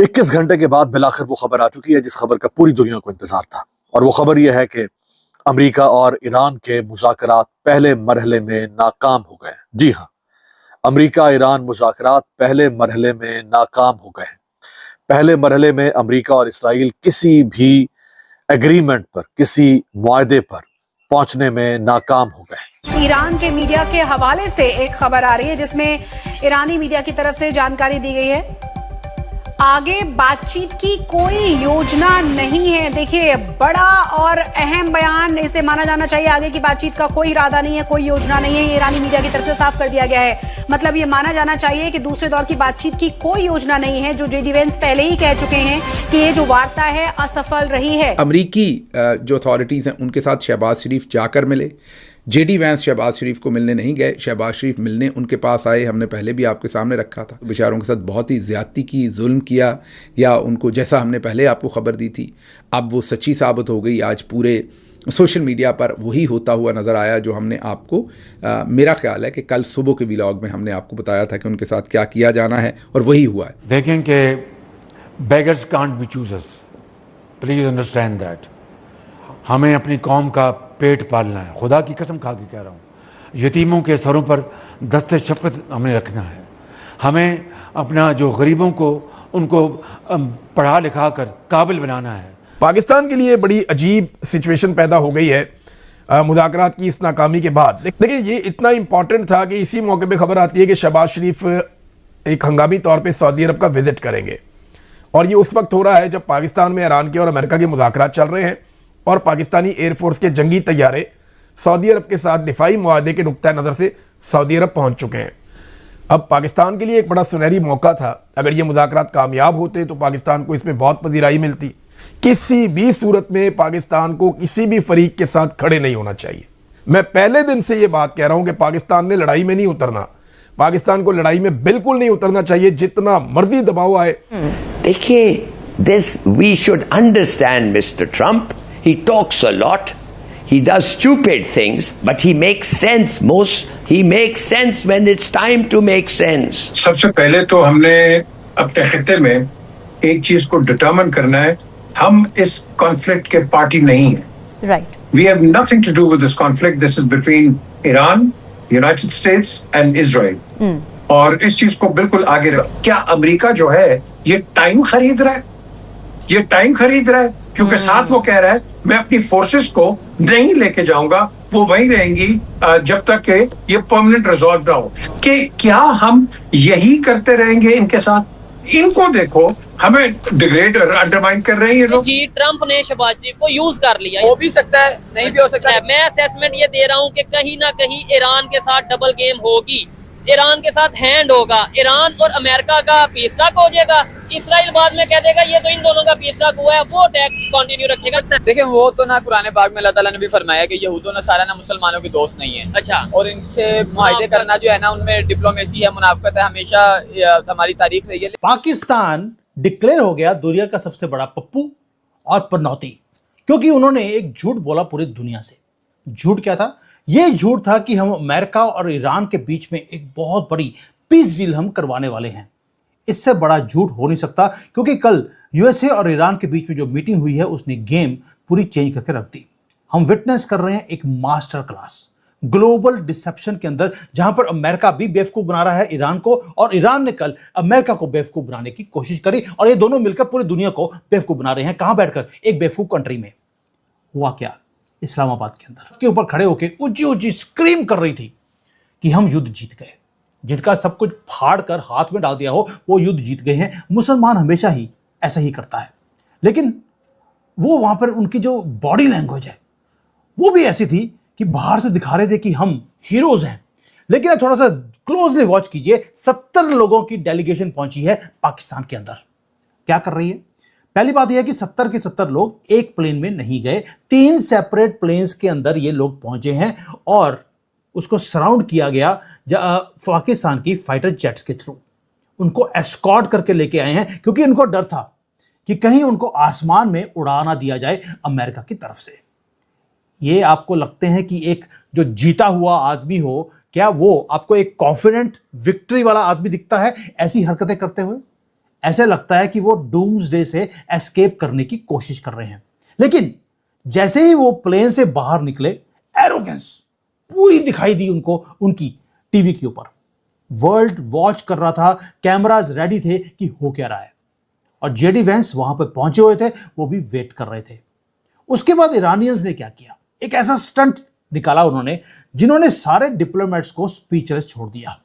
21 घंटे के बाद बिलाखिर वो खबर आ चुकी है जिस खबर का पूरी दुनिया को इंतजार था। और वो खबर यह है कि अमेरिका और ईरान के मुज़ाकरात पहले मरहले में नाकाम हो गए। जी हाँ, अमेरिका ईरान मुज़ाकरात पहले मरहले में नाकाम हो गए। पहले मरहले में अमेरिका और इसराइल किसी भी एग्रीमेंट पर, किसी मुआहदे पर पहुंचने में नाकाम हो गए। ईरान के मीडिया के हवाले से एक खबर आ रही है जिसमें ईरानी मीडिया की तरफ से जानकारी दी गई है, आगे बातचीत की कोई योजना नहीं है। देखिए, बड़ा और अहम बयान इसे माना जाना चाहिए। आगे की बातचीत का कोई इरादा नहीं है, कोई योजना नहीं है, ये ईरानी मीडिया की तरफ से साफ कर दिया गया है। मतलब ये माना जाना चाहिए कि दूसरे दौर की बातचीत की कोई योजना नहीं है, जो जेडी वेंस पहले ही कह चुके हैं कि ये जो वार्ता है असफल रही है। अमरीकी जो अथॉरिटीज़ हैं उनके साथ शहबाज शरीफ जाकर मिले। जेडी वैंस शहबाज शरीफ को मिलने नहीं गए, शहबाज शरीफ मिलने उनके पास आए। हमने पहले भी आपके सामने रखा था, बेचारों के साथ बहुत ही ज़्यादती की, जुल्म किया, या उनको जैसा हमने पहले आपको खबर दी थी अब वो सच्ची साबित हो गई। आज पूरे सोशल मीडिया पर वही होता हुआ नज़र आया जो हमने आपको मेरा ख्याल है कि कल सुबह के व्लॉग में हमने आपको बताया था कि उनके साथ क्या किया जाना है, और वही हुआ है। देखें कि beggars can't be choosers, please understand that. हमें अपनी कौम का पेट पालना है, खुदा की कसम खा के कह रहा हूँ। यतीमों के सरों पर दस्ते शफ़क़त हमें रखना है। हमें अपना जो गरीबों को उनको पढ़ा लिखा कर काबिल बनाना है। पाकिस्तान के लिए बड़ी अजीब सिचुएशन पैदा हो गई है मुज़ाकरात की इस नाकामी के बाद। देखिए, ये इतना इंपॉर्टेंट था कि इसी मौके पे खबर आती है कि शहबाज शरीफ एक हंगामी तौर पे सऊदी अरब का विजिट करेंगे, और ये उस वक्त हो रहा है जब पाकिस्तान में ईरान के और अमेरिका के मुज़ाकरात चल रहे हैं और पाकिस्तानी एयरफोर्स के जंगी तैयारे सऊदी अरब के साथ दिफाई मुआहदे के नुक्ता नज़र से सऊदी अरब पहुंच चुके हैं। अब पाकिस्तान के लिए एक बड़ा सुनहरी मौका था। अगर ये मुज़ाकरात कामयाब होते तो पाकिस्तान को इसमें बहुत पजीराई मिलती। किसी भी सूरत में पाकिस्तान को किसी भी फरीक के साथ खड़े नहीं होना चाहिए। मैं पहले दिन से ये बात कह रहा हूं कि पाकिस्तान ने लड़ाई में नहीं उतरना, पाकिस्तान को लड़ाई में बिल्कुल नहीं उतरना चाहिए, जितना मर्जी दबाव आए। देखिए, this we should understand Mr. Trump. He talks a lot. He does stupid things, but he makes sense. He makes sense when it's time to make sense. सबसे पहले तो हमने अपने खित्ते में एक चीज को डिटरमिन करना है, हम इस कॉन्फ्लिक्ट के पार्टी नहीं हैं। Right. We have nothing to do with this conflict. This is between Iran, United States and Israel. और इस चीज को बिल्कुल आगे क्या अमेरिका जो है ये टाइम खरीद रहा है, ये टाइम खरीद रहा है, क्योंकि साथ वो कह रहा है मैं अपनी फोर्सेस को नहीं लेके जाऊंगा, वो वहीं रहेंगी जब तक कि ये परमानेंट रिजॉल्व ना हो। कि क्या हम यही करते रहेंगे इनके साथ? इनको देखो, हमें डिग्रेड और अंडरमाइन कर रहे हैं ये लोग। जी, ट्रंप ने शहबाज शरीफ को यूज कर लिया। हो भी सकता है, नहीं भी हो सकता है। मैं असेसमेंट ये दे रहा हूँ कि कहीं ना कहीं ईरान के साथ डबल गेम होगी, ईरान के साथ हैंड होगा, ईरान और अमेरिका का पीस टॉक हो जाएगा। इसराइल बाद में कह देगा ये तो इन दोनों का पीस टॉक हुआ है, वो टैग कंटिन्यू रखेगा। देखिए, वो तो ना कुरान पाक में अल्लाह ताला ने भी फरमाया कि यहूदो नसारा ना मुसलमानों के दोस्त नहीं है। अच्छा, और इनसे मुआहदे करना जो है ना, उनमें डिप्लोमेसी है, मुनाफकत है, हमेशा हमारी तारीख रही है। पाकिस्तान डिक्लेयर हो गया दुनिया का सबसे बड़ा पप्पू और पनौती, क्योंकि उन्होंने एक झूठ बोला पूरी दुनिया से। झूठ क्या था? ये झूठ था कि हम अमेरिका और ईरान के बीच में एक बहुत बड़ी पीस डील हम करवाने वाले हैं। इससे बड़ा झूठ हो नहीं सकता, क्योंकि कल यूएसए और ईरान के बीच में जो मीटिंग हुई है उसने गेम पूरी चेंज करके रख दी। हम विटनेस कर रहे हैं एक मास्टर क्लास ग्लोबल डिसेप्शन के अंदर, जहां पर अमेरिका भी बेवकूफ बना रहा है ईरान को, और ईरान ने कल अमेरिका को बेवकूफ बनाने की कोशिश करी, और ये दोनों मिलकर पूरी दुनिया को बेवकूफ बना रहे हैं। कहां बैठकर? एक बेवकूफ कंट्री में। हुआ क्या? इस्लामाबाद के अंदर के ऊपर खड़े होकर ऊंची ऊंची स्क्रीम कर रही थी कि हम युद्ध जीत गए। जिनका सब कुछ फाड़ कर हाथ में डाल दिया हो वो युद्ध जीत गए हैं। मुसलमान हमेशा ही ऐसा ही करता है, लेकिन वो वहां पर उनकी जो बॉडी लैंग्वेज है वो भी ऐसी थी कि बाहर से दिखा रहे थे कि हम हीरोज हैं। लेकिन अब थोड़ा सा क्लोजली वॉच कीजिए, 70 लोगों की डेलीगेशन पहुंची है पाकिस्तान के अंदर। क्या कर रही है? पहली बात यह है कि 70 के 70 लोग एक प्लेन में नहीं गए, 3 सेपरेट प्लेन्स के अंदर ये लोग पहुंचे हैं, और उसको सराउंड किया गया पाकिस्तान की फाइटर जेट्स के थ्रू। उनको एस्कॉर्ट करके लेके आए हैं, क्योंकि उनको डर था कि कहीं उनको आसमान में उड़ा ना दिया जाए अमेरिका की तरफ से। ये आपको लगते हैं कि एक जो जीता हुआ आदमी हो, क्या वो आपको एक कॉन्फिडेंट विक्ट्री वाला आदमी दिखता है ऐसी हरकतें करते हुए? ऐसे लगता है कि वो डूम्सडे से एस्केप करने की कोशिश कर रहे हैं। लेकिन जैसे ही वो प्लेन से बाहर निकले, एरोगेंस पूरी दिखाई दी उनको उनकी टीवी के ऊपर। वर्ल्ड वॉच कर रहा था, कैमराज रेडी थे कि हो क्या रहा है, और जेडी वेंस वहां पर पहुंचे हुए थे, वो भी वेट कर रहे थे। उसके बाद ईरानियंस ने क्या किया, एक ऐसा स्टंट निकाला उन्होंने जिन्होंने सारे डिप्लोमेट्स को स्पीचलेस छोड़ दिया।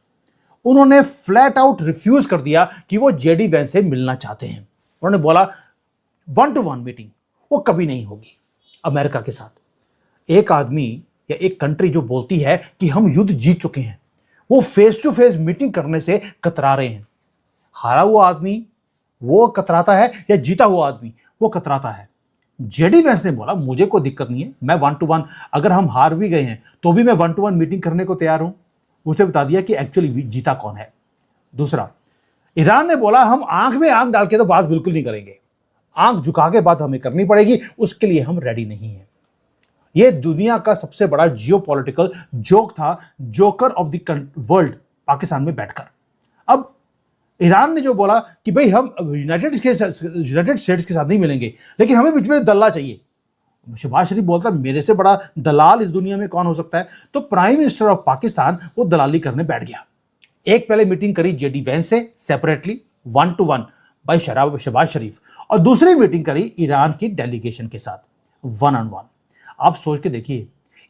उन्होंने फ्लैट आउट रिफ्यूज कर दिया कि वो जेडी वेंस से मिलना चाहते हैं। उन्होंने बोला 1-to-1 मीटिंग वो कभी नहीं होगी अमेरिका के साथ। एक आदमी या एक कंट्री जो बोलती है कि हम युद्ध जीत चुके हैं, वो फेस टू फेस मीटिंग करने से कतरा रहे हैं। हारा हुआ आदमी वो कतराता है या जीता हुआ आदमी वो कतराता है। जेडी वेंस ने बोला मुझे कोई दिक्कत नहीं है, मैं 1-to-1, अगर हम हार भी गए हैं तो भी मैं 1-to-1 मीटिंग करने को तैयार हूं। उसने बता दिया कि एक्चुअली जीता कौन है। दूसरा, ईरान ने बोला हम आंख में आंख डाल के तो बात बिल्कुल नहीं करेंगे, आंख झुका के बात हमें करनी पड़ेगी, उसके लिए हम रेडी नहीं हैं। यह दुनिया का सबसे बड़ा जियोपॉलिटिकल जोक था, joker of the world, Pakistan में बैठकर। अब ईरान ने जो बोला कि भाई हम यूनाइटेड स्टेट्स के साथ नहीं मिलेंगे, लेकिन हमें बीच में दल्ला चाहिए। शहबाज शरीफ बोलता मेरे से बड़ा दलाल इस दुनिया में कौन हो सकता है। तो प्राइम मिनिस्टर ऑफ पाकिस्तान वो दलाली करने बैठ गया। एक पहले मीटिंग करी जेडी वेंस से सेपरेटली 1-to-1 बाय शहबाज शरीफ, और दूसरी मीटिंग करी ईरान की डेलीगेशन के साथ 1-on-1। आप सोच के देखिए,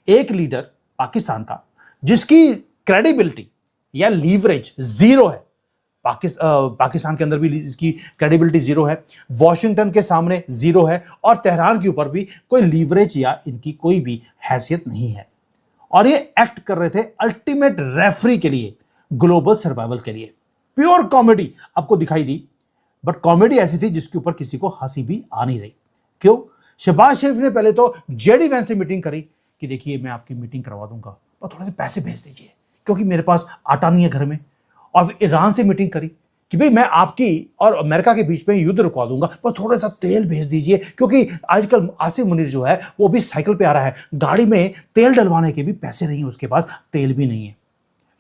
एक लीडर पाकिस्तान का जिसकी क्रेडिबिलिटी या लीवरेज जीरो है, पाकिस्तान के अंदर भी इसकी क्रेडिबिलिटी जीरो है, वॉशिंगटन के सामने जीरो है, और तेहरान के ऊपर भी कोई लीवरेज या इनकी कोई भी हैसियत नहीं है। और ये एक्ट कर रहे थे अल्टीमेट रेफरी के लिए, ग्लोबल सर्वाइवल के लिए। प्योर कॉमेडी आपको दिखाई दी, बट कॉमेडी ऐसी थी जिसके ऊपर किसी को हंसी भी आ नहीं रही। क्यों? शहबाज शरीफ ने पहले तो जेडी वेंस से मीटिंग करी कि देखिए मैं आपकी मीटिंग करवा दूंगा, पर थोड़े से पैसे भेज दीजिए क्योंकि मेरे पास आटा नहीं है घर में। और ईरान से मीटिंग करी कि भाई मैं आपकी और अमेरिका के बीच में युद्ध रुकवा दूंगा, पर थोड़ा सा तेल भेज दीजिए क्योंकि आजकल आसिफ मुनीर जो है वो भी साइकिल पे आ रहा है, गाड़ी में तेल डलवाने के भी पैसे नहीं है, उसके पास तेल भी नहीं है।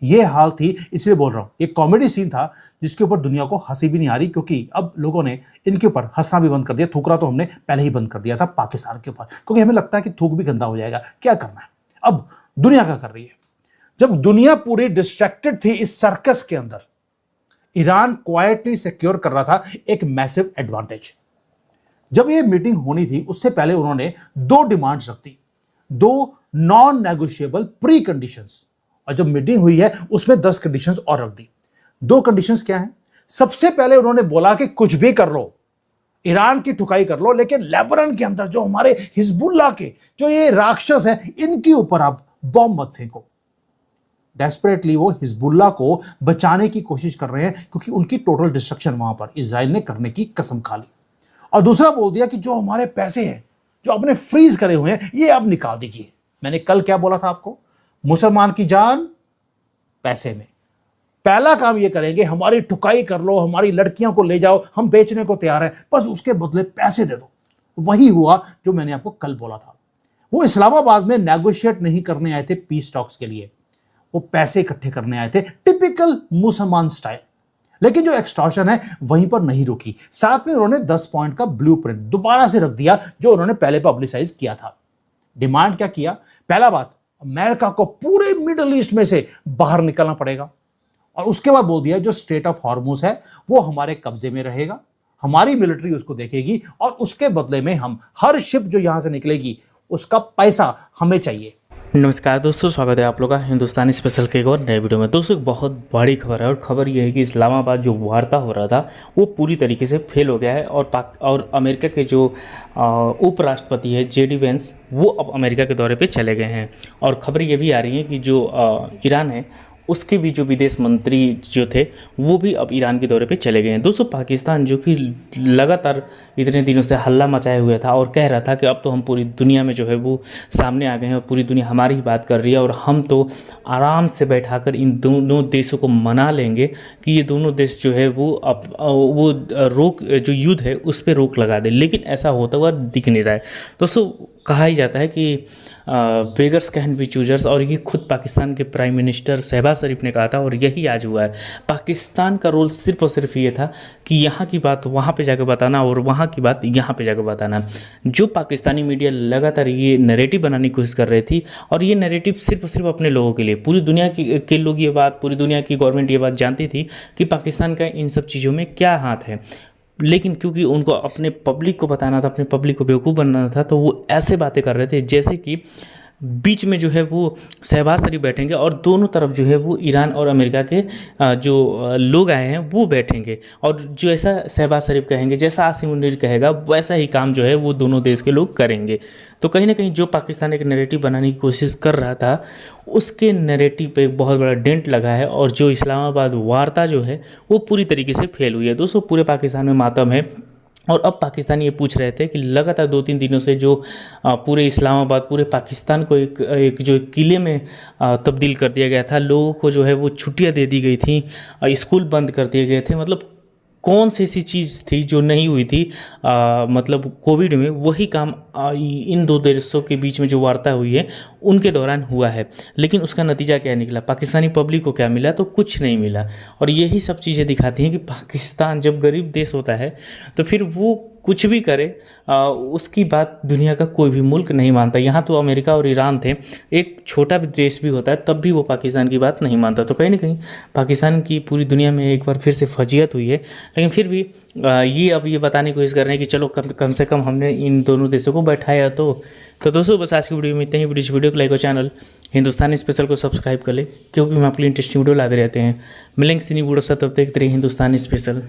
ये हाल थी, इसलिए बोल रहा हूं ये कॉमेडी सीन था जिसके ऊपर दुनिया को हंसी भी नहीं आ रही, क्योंकि अब लोगों ने इनके ऊपर हंसना भी बंद कर दिया। थूकना तो हमने पहले ही बंद कर दिया था पाकिस्तान के ऊपर, क्योंकि हमें लगता है कि थूक भी गंदा हो जाएगा, क्या करना है। अब दुनिया क्या कर रही है? जब दुनिया पूरी डिस्ट्रैक्टेड थी इस सर्कस के अंदर, ईरान क्वाइटली सिक्योर कर रहा था एक मैसिव एडवांटेज। जब ये मीटिंग होनी थी उससे पहले उन्होंने 2 डिमांड्स रख दी, 2 नॉन नेगोशिएबल प्री कंडीशंस, और जब मीटिंग हुई है उसमें 10 कंडीशंस और रख दी। 2 कंडीशंस क्या हैं? सबसे पहले उन्होंने बोला कि कुछ भी कर लो, ईरान की ठुकाई कर लो, लेकिन लेबनान के अंदर जो हमारे हिजबुल्लाह के जो ये राक्षस हैं इनके ऊपर आप बॉम्ब मत फेंको। डेस्परेटली वो हिजबुल्लाह को बचाने की कोशिश कर रहे हैं, क्योंकि उनकी टोटल डिस्ट्रक्शन वहां पर इजराइल ने करने की कसम खा ली। और दूसरा बोल दिया कि जो हमारे पैसे हैं जो आपने फ्रीज करे हुए हैं ये आप निकाल दीजिए। मैंने कल क्या बोला था आपको? मुसलमान की जान पैसे में। पहला काम ये करेंगे हमारी ठुकाई कर लो, हमारी लड़कियों को ले जाओ, हम बेचने को तैयार हैं, बस उसके बदले पैसे दे दो। वही हुआ जो मैंने आपको कल बोला था। वो इस्लामाबाद में नेगोशिएट नहीं करने आए थे पीस टॉक्स के लिए, वो पैसे इकट्ठे करने आए थे, टिपिकल मुसलमान स्टाइल। लेकिन जो एक्सटॉर्शन है वहीं पर नहीं रुकी, साथ में उन्होंने 10 पॉइंट का ब्लूप्रिंट दोबारा से रख दिया जो उन्होंने पहले पब्लिसाइज किया था। डिमांड क्या किया? पहला बात, अमेरिका को पूरे मिडिल ईस्ट में से बाहर निकलना पड़ेगा, और उसके बाद बोल दिया जो स्ट्रेट ऑफ हॉर्मुज है वो हमारे कब्जे में रहेगा, हमारी मिलिट्री उसको देखेगी, और उसके बदले में हम हर शिप जो यहां से निकलेगी उसका पैसा हमें चाहिए। नमस्कार दोस्तों, स्वागत है आप लोग का हिंदुस्तानी स्पेशल के एक और नए वीडियो में। दोस्तों एक बहुत बड़ी खबर है, और खबर ये है कि इस्लामाबाद जो वार्ता हो रहा था वो पूरी तरीके से फेल हो गया है, और अमेरिका के जो उपराष्ट्रपति है जेडी वेंस वो अब अमेरिका के दौरे पे चले गए हैं। और खबर ये भी आ रही है कि जो ईरान है उसके भी जो विदेश मंत्री जो थे वो भी अब ईरान के दौरे पे चले गए हैं। दोस्तों पाकिस्तान जो कि लगातार इतने दिनों से हल्ला मचाए हुए था और कह रहा था कि अब तो हम पूरी दुनिया में जो है वो सामने आ गए हैं और पूरी दुनिया हमारी ही बात कर रही है, और हम तो आराम से बैठाकर इन दोनों देशों को मना लेंगे कि ये दोनों देश जो है वो रोक जो युद्ध है उस पर रोक लगा दे, लेकिन ऐसा होता हुआ दिख नहीं रहा है। दोस्तों कहा ही जाता है कि बेगर्स कैन बी चूजर्स, और ये खुद पाकिस्तान के प्राइम मिनिस्टर शहबाज शरीफ ने कहा था और यही आज हुआ है। पाकिस्तान का रोल सिर्फ और सिर्फ ये था कि यहाँ की बात वहाँ पे जाकर बताना और वहाँ की बात यहाँ पे जाकर बताना। जो पाकिस्तानी मीडिया लगातार ये नैरेटिव बनाने की कोशिश कर रही थी, और ये नैरेटिव सिर्फ और सिर्फ अपने लोगों के लिए, पूरी दुनिया के लोग ये बात, पूरी दुनिया की गवर्नमेंट ये बात जानती थी कि पाकिस्तान का इन सब चीज़ों में क्या हाथ है, लेकिन क्योंकि उनको अपने पब्लिक को बताना था, अपने पब्लिक को बेवकूफ़ बनाना था, तो वो ऐसे बातें कर रहे थे जैसे कि बीच में जो है वो शहबाज शरीफ बैठेंगे और दोनों तरफ जो है वो ईरान और अमेरिका के जो लोग आए हैं वो बैठेंगे, और जो ऐसा शहबाज शरीफ कहेंगे, जैसा आसिम मुनीर कहेगा, वैसा ही काम जो है वो दोनों देश के लोग करेंगे। तो कहीं ना कहीं जो पाकिस्तान एक नैरेटिव बनाने की कोशिश कर रहा था, उसके नैरेटिव पे एक बहुत बड़ा डेंट लगा है, और जो इस्लामाबाद वार्ता जो है वो पूरी तरीके से फेल हुई है। दोस्तों, पूरे पाकिस्तान में मातम है, और अब पाकिस्तानी ये पूछ रहे थे कि लगातार 2-3 दिनों से जो पूरे इस्लामाबाद, पूरे पाकिस्तान को एक जो किले में तब्दील कर दिया गया था, लोगों को जो है वो छुट्टियां दे दी गई थी, स्कूल बंद कर दिए गए थे, मतलब कौन सी ऐसी चीज़ थी जो नहीं हुई थी मतलब कोविड में, वही काम इन दो देशों के बीच में जो वार्ता हुई है उनके दौरान हुआ है। लेकिन उसका नतीजा क्या निकला, पाकिस्तानी पब्लिक को क्या मिला? तो कुछ नहीं मिला। और यही सब चीज़ें दिखाती हैं कि पाकिस्तान जब गरीब देश होता है तो फिर वो कुछ भी करे उसकी बात दुनिया का कोई भी मुल्क नहीं मानता। यहाँ तो अमेरिका और ईरान थे, एक छोटा भी देश भी होता है तब भी वो पाकिस्तान की बात नहीं मानता। तो कहीं ना कहीं पाकिस्तान की पूरी दुनिया में एक बार फिर से फजीहत हुई है, लेकिन फिर भी ये अब ये बताने की कोशिश कर रहे हैं कि चलो कम से कम हमने इन दोनों देशों को बैठाया। तो दोस्तों, बस आज की वीडियो में इतना ही। वीडियो को लाइक और चैनल हिंदुस्तानी स्पेशल को सब्सक्राइब कर ले, क्योंकि हम आपके लिए इंटरेस्टिंग वीडियो लाते रहते हैं। मिलेंगे सिनी वीडियो से, तब तक हिंदुस्तानी स्पेशल।